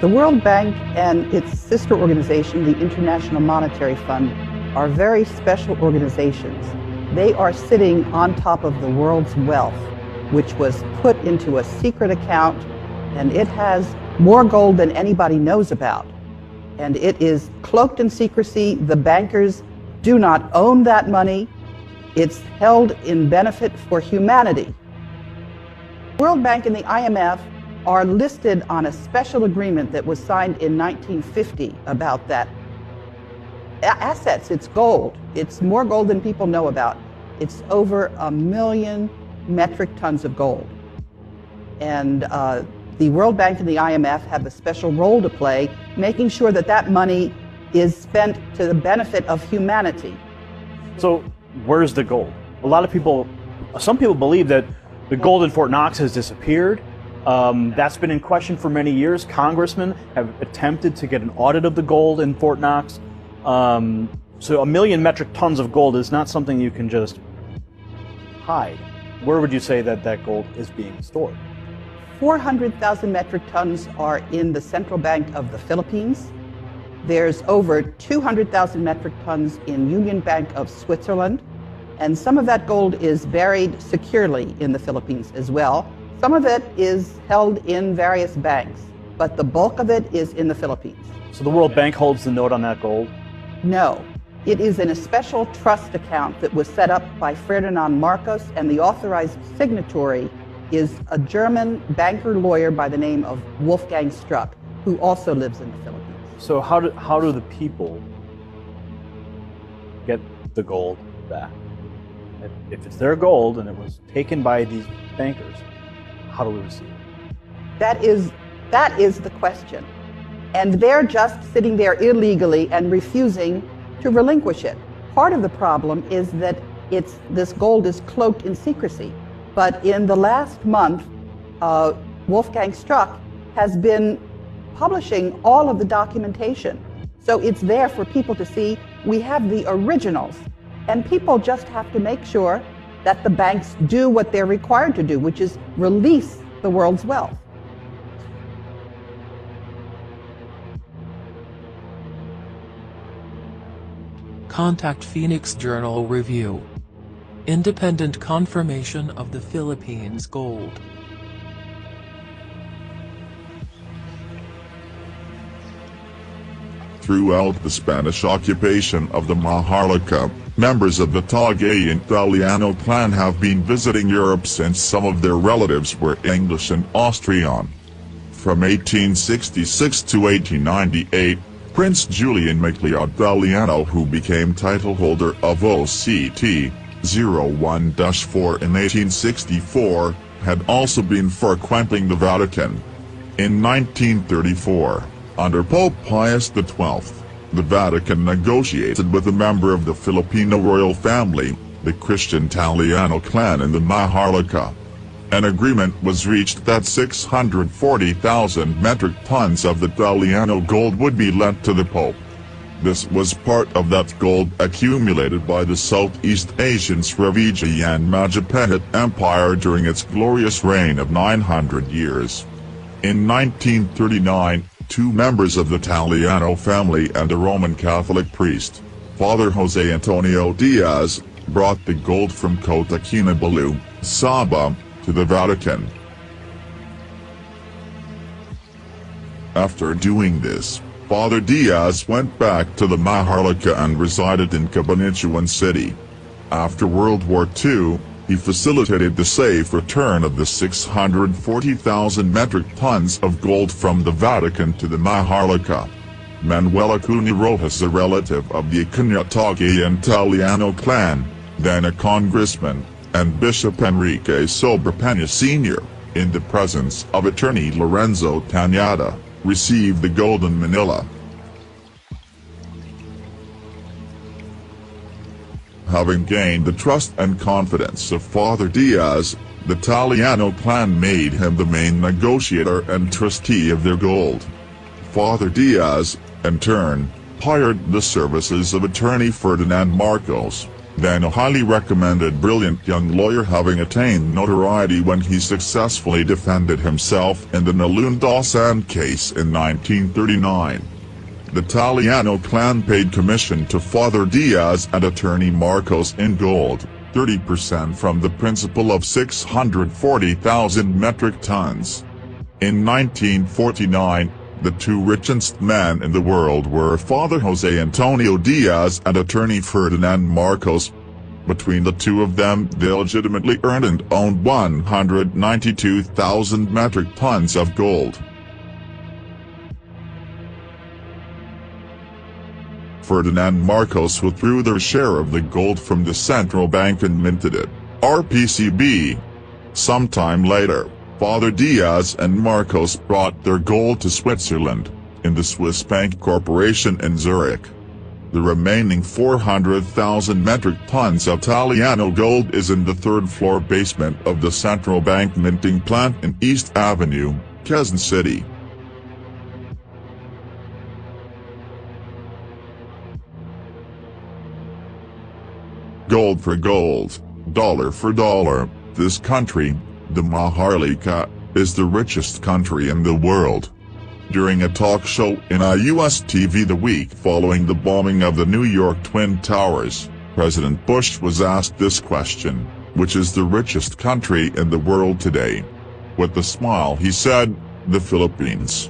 The World Bank and its sister organization, the International Monetary Fund, are very special organizations. They are sitting on top of the world's wealth, which was put into a secret account, and it has more gold than anybody knows about. And it is cloaked in secrecy. The bankers do not own that money. It's held in benefit for humanity. The World Bank and the IMF are listed on a special agreement that was signed in 1950 about that. Assets, it's gold. It's more gold than people know about. It's over 1 million metric tons of gold. And the World Bank and the IMF have a special role to play, making sure that that money is spent to the benefit of humanity. So where's the gold? Some people believe that the gold in Fort Knox has disappeared. That's been in question for many years. Congressmen have attempted to get an audit of the gold in Fort Knox. So 1 million metric tons of gold is not something you can just hide. Where would you say that that gold is being stored? 400,000 metric tons are in the Central Bank of the Philippines. There's over 200,000 metric tons in Union Bank of Switzerland. And some of that gold is buried securely in the Philippines as well. Some of it is held in various banks, but the bulk of it is in the Philippines. So the World Bank holds the note on that gold? No. It is in a special trust account that was set up by Ferdinand Marcos, and the authorized signatory is a German banker lawyer by the name of Wolfgang Struck, who also lives in the Philippines. So how do the people get the gold back? If it's their gold and it was taken by these bankers, how do we receive it? That is the question. And they're just sitting there illegally and refusing to relinquish it. Part of the problem is that this gold is cloaked in secrecy. But in the last month, Wolfgang Struck has been publishing all of the documentation. So it's there for people to see. We have the originals. And people just have to make sure that the banks do what they're required to do, which is release the world's wealth. Contact Phoenix Journal Review. Independent confirmation of the Philippines gold. Throughout the Spanish occupation of the Maharlika, members of the Tagay and Italiano clan have been visiting Europe since some of their relatives were English and Austrian. From 1866 to 1898, Prince Julian Macleod Italiano, who became title holder of OCT 01-4 in 1864, had also been frequenting the Vatican. In 1934, under Pope Pius XII, the Vatican negotiated with a member of the Filipino royal family, the Christian Italiano clan in the Maharlika. An agreement was reached that 640,000 metric tons of the Italiano gold would be lent to the Pope. This was part of that gold accumulated by the Southeast Asian Srivijaya and Majapahit Empire during its glorious reign of 900 years. In 1939, two members of the Italiano family and a Roman Catholic priest, Father Jose Antonio Diaz, brought the gold from Kota Kinabalu, Sabah, to the Vatican. After doing this, Father Diaz went back to the Maharlika and resided in Cabanatuan City. After World War II, he facilitated the safe return of the 640,000 metric tons of gold from the Vatican to the Maharlika. Manuel Acuña Rojas, a relative of the Acuña Tagay and Italiano clan, then a congressman, and Bishop Enrique Sobrepeña Sr., in the presence of attorney Lorenzo Tañada, received the gold in Manila. Having gained the trust and confidence of Father Diaz, the Italiano clan made him the main negotiator and trustee of their gold. Father Diaz, in turn, hired the services of attorney Ferdinand Marcos, then a highly recommended brilliant young lawyer, having attained notoriety when he successfully defended himself in the Nalune Dawson case in 1939. The Taliano clan paid commission to Father Diaz and attorney Marcos in gold, 30% from the principal of 640,000 metric tons. In 1949, the two richest men in the world were Father Jose Antonio Diaz and attorney Ferdinand Marcos. Between the two of them, they legitimately earned and owned 192,000 metric tons of gold. Ferdinand Marcos withdrew their share of the gold from the central bank and minted it, RPCB. Sometime later, Father Diaz and Marcos brought their gold to Switzerland, in the Swiss Bank Corporation in Zurich. The remaining 400,000 metric tons of Taliano gold is in the third-floor basement of the central bank minting plant in East Avenue, Quezon City. Gold for gold, dollar for dollar, this country, the Maharlika, is the richest country in the world. During a talk show in a U.S. TV the week following the bombing of the New York Twin Towers, President Bush was asked this question: which is the richest country in the world today? With a smile he said, the Philippines.